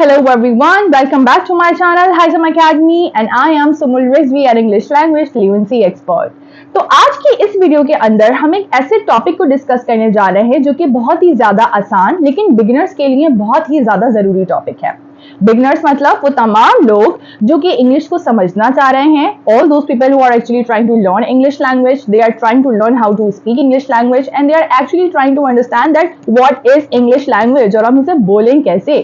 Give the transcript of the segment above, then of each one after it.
Hello everyone, welcome back to my channel Hisam Academy and I am Sumul Rizvi, an English language fluency expert. तो आज की इस video के अंदर हम एक ऐसे टॉपिक को डिस्कस करने जा रहे हैं जो कि बहुत ही ज्यादा आसान लेकिन बिगिनर्स के लिए बहुत ही ज्यादा जरूरी टॉपिक है। बिगिनर्स मतलब वो तमाम लोग जो कि इंग्लिश को समझना चाह रहे हैं, all those people who are actually trying to learn English language, they are trying to learn how to speak English language and they are actually trying to understand that what is English language और हम इसे बोलें कैसे।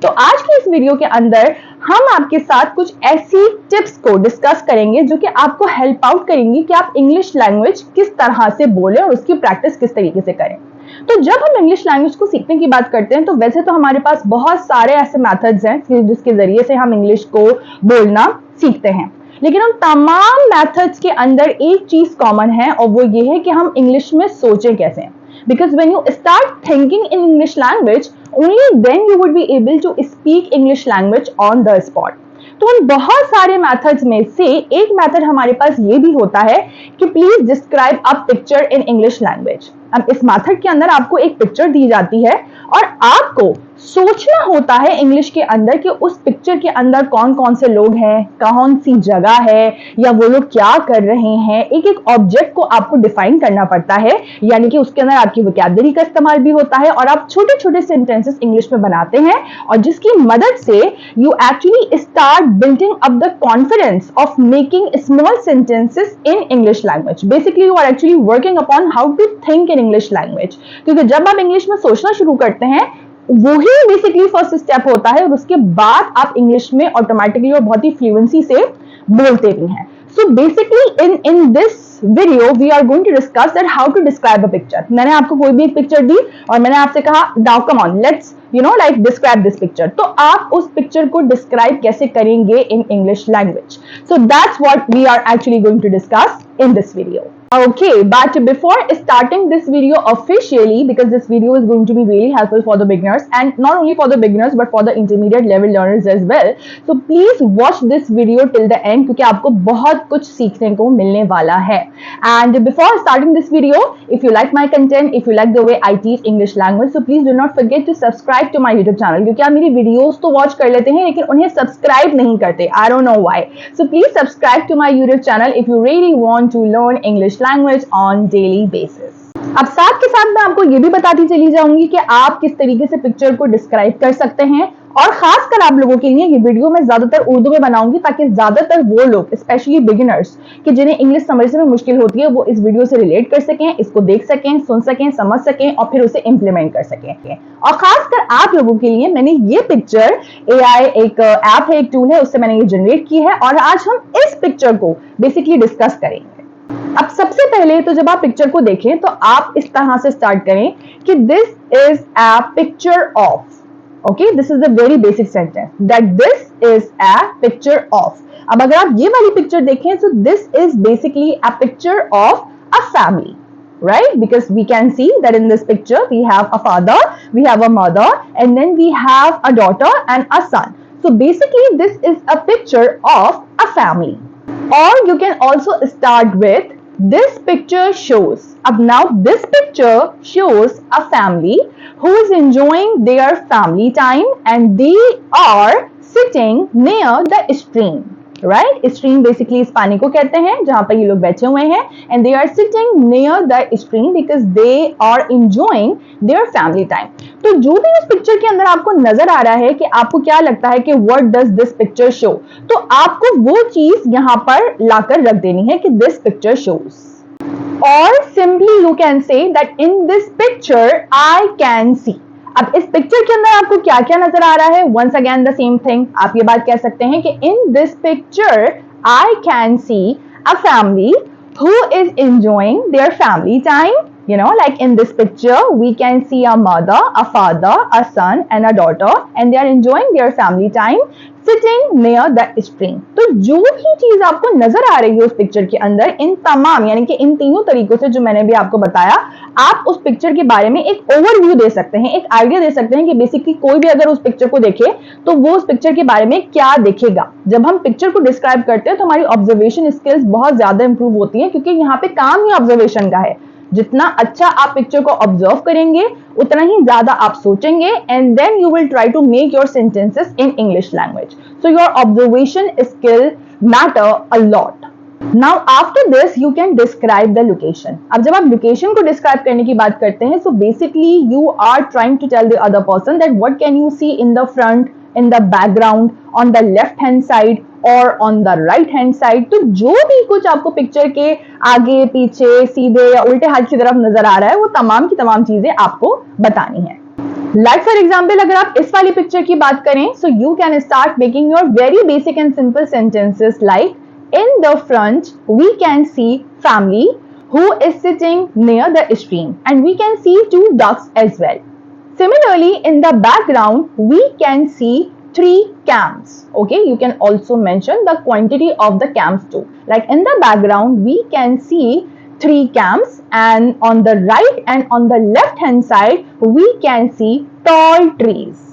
तो आज की इस video के अंदर हम आपके साथ कुछ ऐसी टिप्स को डिस्कस करेंगे जो कि आपको हेल्प आउट करेंगी कि आप इंग्लिश लैंग्वेज किस तरह से बोलें और उसकी प्रैक्टिस किस तरीके से करें। तो जब हम इंग्लिश लैंग्वेज को सीखने की बात करते हैं तो वैसे तो हमारे पास बहुत सारे ऐसे मेथड्स हैं जिसके जरिए से हम इंग्लिश को बोलना सीखते हैं, लेकिन उन तमाम मेथड्स के अंदर एक चीज कॉमन है और वो ये है कि हम इंग्लिश में सोचें कैसे। Because when you start thinking in English language, only then you would be able to speak English language on the spot. तो उन बहुत सारे मेथड्स में से एक मेथड हमारे पास ये भी होता है कि please describe a picture in English language. अब इस मेथड के अंदर आपको एक पिक्चर दी जाती है और आपको सोचना होता है इंग्लिश के अंदर कि उस पिक्चर के अंदर कौन कौन से लोग हैं, कौन सी जगह है या वो लोग क्या कर रहे हैं। एक एक ऑब्जेक्ट को आपको डिफाइन करना पड़ता है, यानी कि उसके अंदर आपकी वोकैबुलरी का इस्तेमाल भी होता है और आप छोटे छोटे सेंटेंसेस इंग्लिश में बनाते हैं और जिसकी मदद से you actually start building up the confidence of making small sentences in English language. Basically you are actually working upon how to think in English language, क्योंकि जब आप इंग्लिश में सोचना शुरू करते हैं वही बेसिकली फर्स्ट स्टेप होता है और उसके बाद आप इंग्लिश में ऑटोमेटिकली और बहुत ही फ्लुएंसी से बोलते भी हैं। So basically in this video we are going to discuss that how to describe a picture. मैंने आपको कोई भी एक पिक्चर दी और मैंने आपसे कहा now come on let's like describe this picture. तो आप उस पिक्चर को डिस्क्राइब कैसे करेंगे in English language. So that's what we are actually going to discuss in this video. Okay, but before starting this video officially, because this video is going to be really helpful for the beginners and not only for the beginners but for the intermediate level learners as well. So please watch this video till the end क्योंकि आपको बहुत कुछ सीखने को मिलने वाला है। And before starting this video, if you like my content, if you like the way I teach English language, so please do not forget to subscribe to my YouTube channel क्योंकि आप मेरी videos तो watch कर लेते हैं लेकिन उन्हें subscribe नहीं करते। I don't know why. So please subscribe to my YouTube channel if you really want to learn English language on daily basis. अब साथ के साथ मैं आपको ये भी बताती चली जाऊंगी कि आप किस तरीके से पिक्चर को डिस्क्राइब कर सकते हैं और खासकर आप लोगों के लिए ये वीडियो मैं ज्यादातर उर्दू में बनाऊंगी ताकि ज्यादातर वो लोग स्पेशली बिगिनर्स कि जिन्हें इंग्लिश समझने में मुश्किल होती है वो इस वीडियो से रिलेट कर सकें, इसको देख सकें, सुन सकें, समझ सकें और फिर उसे इम्प्लीमेंट कर सकें। और खासकर आप लोगों के लिए मैंने ये पिक्चर AI एक ऐप है, एक टूल है, उससे मैंने ये जनरेट की है और आज हम इस पिक्चर को बेसिकली डिस्कस करेंगे। अब सबसे पहले तो जब आप पिक्चर को देखें तो आप इस तरह से स्टार्ट करें कि this is a picture of. Okay, this is a very basic sentence that this is a picture of. अब अगर आप ये वाली पिक्चर देखें so this is basically a picture of a family, right? Because we can see that in this picture we have a father, we have a mother, and then we have a daughter and a son. So basically this is a picture of a family. Or you can also start with this picture shows. Ab now this picture shows a family who is enjoying their family time and they are sitting near the stream. Right? Stream basically इस पानी को कहते हैं जहां पर ये लोग बैठे हुए हैं and they are sitting near the stream because they are enjoying their family time. तो जो भी इस पिक्चर के अंदर आपको नजर आ रहा है कि आपको क्या लगता है कि what does this picture show, तो आपको वो चीज यहाँ पर लाकर रख देनी है कि this picture shows. Or simply you can say that in this picture I can see. अब इस पिक्चर के अंदर आपको क्या क्या नजर आ रहा है? Once again the same thing. आप ये बात कह सकते हैं कि in this picture I can see a family who is enjoying their family time. Like in this picture we can see a mother, a father, a son and a daughter and they are enjoying their family time sitting near the stream. तो जो भी चीज आपको नजर आ रही है उस picture के अंदर, इन तमाम यानी कि इन तीनों तरीकों से जो मैंने भी आपको बताया, आप उस पिक्चर के बारे में एक ओवरव्यू दे सकते हैं, एक आइडिया दे सकते हैं कि बेसिकली कोई भी अगर उस पिक्चर को देखे तो वो उस पिक्चर के बारे में क्या देखेगा। जब हम पिक्चर को डिस्क्राइब करते हैं तो हमारी ऑब्जर्वेशन स्किल्स बहुत ज्यादा इंप्रूव होती है क्योंकि यहाँ पे काम ही ऑब्जर्वेशन का है। जितना अच्छा आप पिक्चर को ऑब्जर्व करेंगे उतना ही ज्यादा आप सोचेंगे, and then you will try to make your sentences in English language. So your observation skill matter a lot. Now after this you can describe the location. अब जब आप लोकेशन को डिस्क्राइब करने की बात करते हैं, so basically you are trying to tell the other person that what can you see in the front, in the background, on the left hand side और on the right hand side. तो जो भी कुछ आपको picture के आगे पीछे सीधे या उल्टे हाथ की तरफ नजर आ रहा है वो तमाम की तमाम चीजें आपको बतानी है. लाइक फॉर एग्जाम्पल अगर आप इस वाली पिक्चर की बात करें, सो you can start making your very basic and simple sentences like in the front we can see family who is sitting near the stream, and we can see 2 ducks as well. Similarly in the background we can see 3 camps. Okay, you can also mention the quantity of the camps too. Like in the background we can see 3 camps, and on the right and on the left hand side we can see tall trees.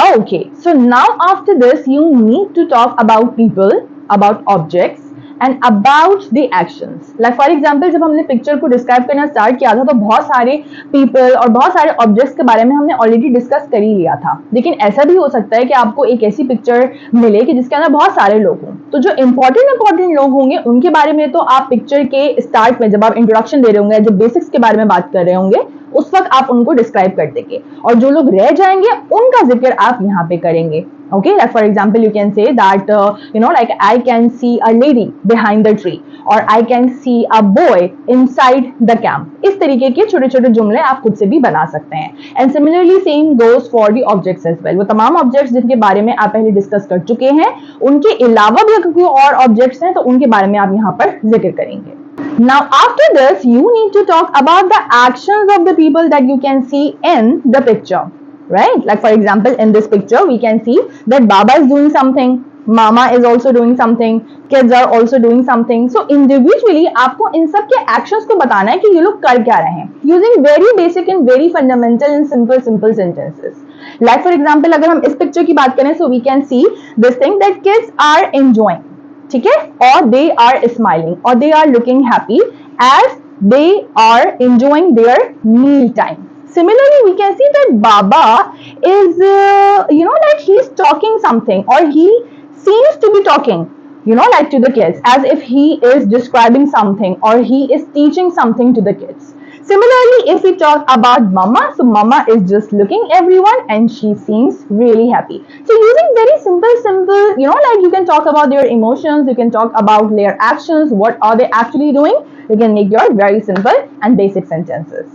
Okay, so now after this you need to talk about people, about objects and about the actions. Like for example जब हमने picture को describe करना start किया था तो बहुत सारे people और बहुत सारे ऑब्जेक्ट्स के बारे में हमने ऑलरेडी डिस्कस कर ही लिया था. लेकिन ऐसा भी हो सकता है कि आपको एक ऐसी पिक्चर मिले कि जिसके अंदर बहुत सारे लोग हों, तो जो इंपॉर्टेंट लोग होंगे उनके बारे में तो आप पिक्चर के स्टार्ट में जब आप इंट्रोडक्शन दे रहे होंगे, जब बेसिक्स के बारे में बात कर रहे होंगे उस वक्त आप उनको डिस्क्राइब कर देंगे, और जो लोग रह जाएंगे उनका जिक्र आप यहाँ पे करेंगे. Okay, like for example you can say that like I can see a lady behind the tree, or I can see a boy inside the camp. इस तरीके के छोटे छोटे जुमले आप खुद से भी बना सकते हैं. And similarly same goes for the objects as well. वो तमाम objects जिनके बारे में आप पहले डिस्कस कर चुके हैं, उनके अलावा भी अगर कोई और objects हैं तो उनके बारे में आप यहाँ पर जिक्र करेंगे. Now after this you need to talk about the actions of the people that you can see in the picture. Right? Like for example in this picture we can see that Baba is doing something, Mama is also doing something, kids are also doing something. So individually आपको इन सब के actions को बताना है कि ये लोग कर क्या रहे हैं, using very basic and very fundamental and simple sentences. Like for example अगर हम इस picture की बात करें, so we can see this thing that kids are enjoying, ठीक है, or they are smiling, or they are looking happy as they are enjoying their meal time. Similarly, we can see that Baba is, like he's talking something, or he seems to be talking, like to the kids, as if he is describing something, or he is teaching something to the kids. Similarly, if we talk about Mama, so Mama is just looking everyone and she seems really happy. So using very simple, like you can talk about their emotions, you can talk about their actions, what are they actually doing. You can make your very simple and basic sentences.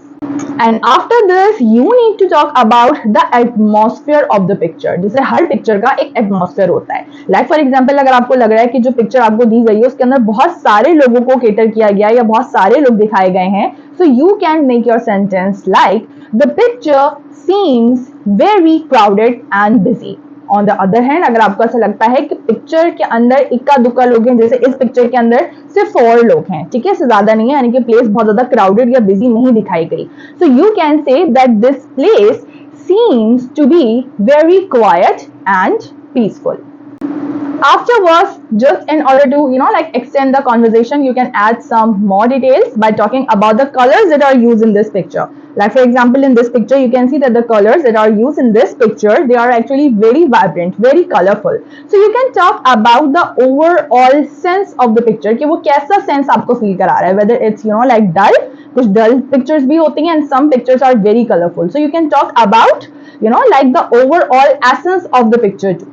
And after this you need to talk about the atmosphere of the picture. जैसे हर picture का एक atmosphere होता है. Like for example अगर आपको लग रहा है कि जो पिक्चर आपको दी गई है उसके अंदर बहुत सारे लोगों को केटर किया गया या बहुत सारे लोग दिखाए गए हैं, so you can make your sentence like the picture seems very crowded and busy. On the other hand अगर आपको ऐसा लगता है कि पिक्चर के अंदर इक्का दुक्का लोग हैं, जैसे इस पिक्चर के अंदर सिर्फ 4 लोग हैं, ठीक है, इससे ज्यादा नहीं है, यानी कि प्लेस बहुत ज्यादा क्राउडेड या बिजी नहीं दिखाई गई, so you can say that this place seems to be very quiet and peaceful. Afterwards, just in order to like extend the conversation, you can add some more details by talking about the colors that are used in this picture. Like for example in this picture you can see that the colors that are used in this picture, they are actually very vibrant, very colorful. So you can talk about the overall sense of the picture कि वो कैसा sense आपको feel करा रहा है, whether it's like dull, कुछ dull pictures भी होती हैं and some pictures are very colorful. So you can talk about like the overall essence of the picture too.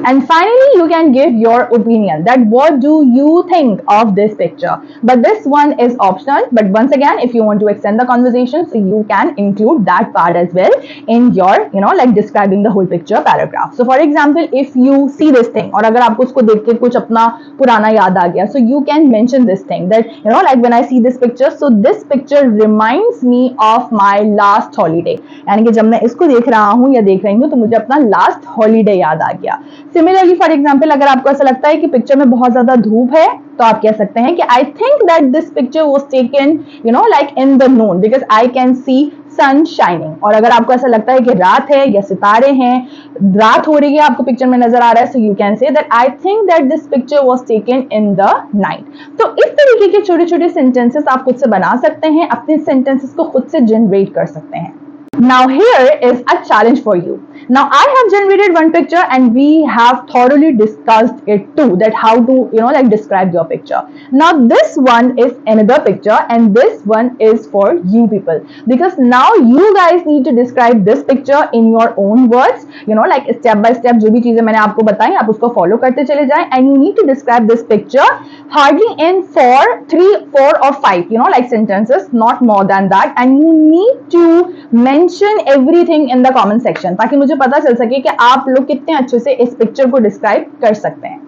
And finally you can give your opinion that what do you think of this picture, but this one is optional. But once again if you want to extend the conversation, so you can include that part as well in your like describing the whole picture paragraph. So for example if you see this thing और अगर आपको उसको देख के कुछ अपना पुराना याद आ गया, so you can mention this thing that like when I see this picture, so this picture reminds me of my last holiday. यानी कि जब मैं इसको देख रहा हूँ या देख रही हूँ तो मुझे अपना last holiday याद आ गया. सिमिलरली फॉर एग्जाम्पल अगर आपको ऐसा लगता है कि पिक्चर में बहुत ज्यादा धूप है तो आप कह सकते हैं कि I think that this picture was taken like in the noon because I can see sun shining. और अगर आपको ऐसा लगता है कि रात है या सितारे हैं, रात हो रही है, आपको पिक्चर में नजर आ रहा है, सो you can say that I think that this picture was taken in the night. तो इस तरीके के छोटे छोटे सेंटेंसेस आप खुद से बना सकते हैं, अपने सेंटेंसेस को खुद से जनरेट कर सकते हैं। Now here is a challenge for you. Now I have generated one picture and we have thoroughly discussed it too, that how to like describe your picture. Now this one is another picture and this one is for you people, because now you guys need to describe this picture in your own words, like step by step जो भी चीजें मैंने आपको बताई आप उसको follow करते चले जाएं, and you need to describe this picture hardly in 4 or 5 like sentences, not more than that, and you need to mention everything in the comment section ताकि मुझे पता चल सके कि आप लोग कितने अच्छे से इस पिक्चर को डिस्क्राइब कर सकते हैं।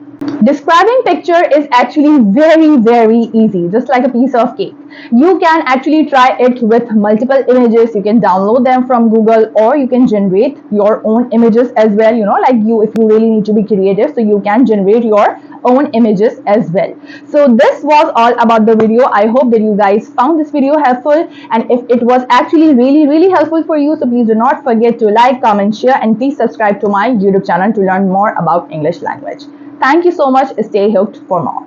Describing picture is actually very easy, just like a piece of cake. You can actually try it with multiple images. You can download them from Google or you can generate your own images as well, like if you really need to be creative, so you can generate your own images as well. So this was all about the video. I hope that you guys found this video helpful, and if it was actually really helpful for you, so please do not forget to like, comment, share, and please subscribe to my YouTube channel to learn more about English language. Thank you so much. Stay hooked for more.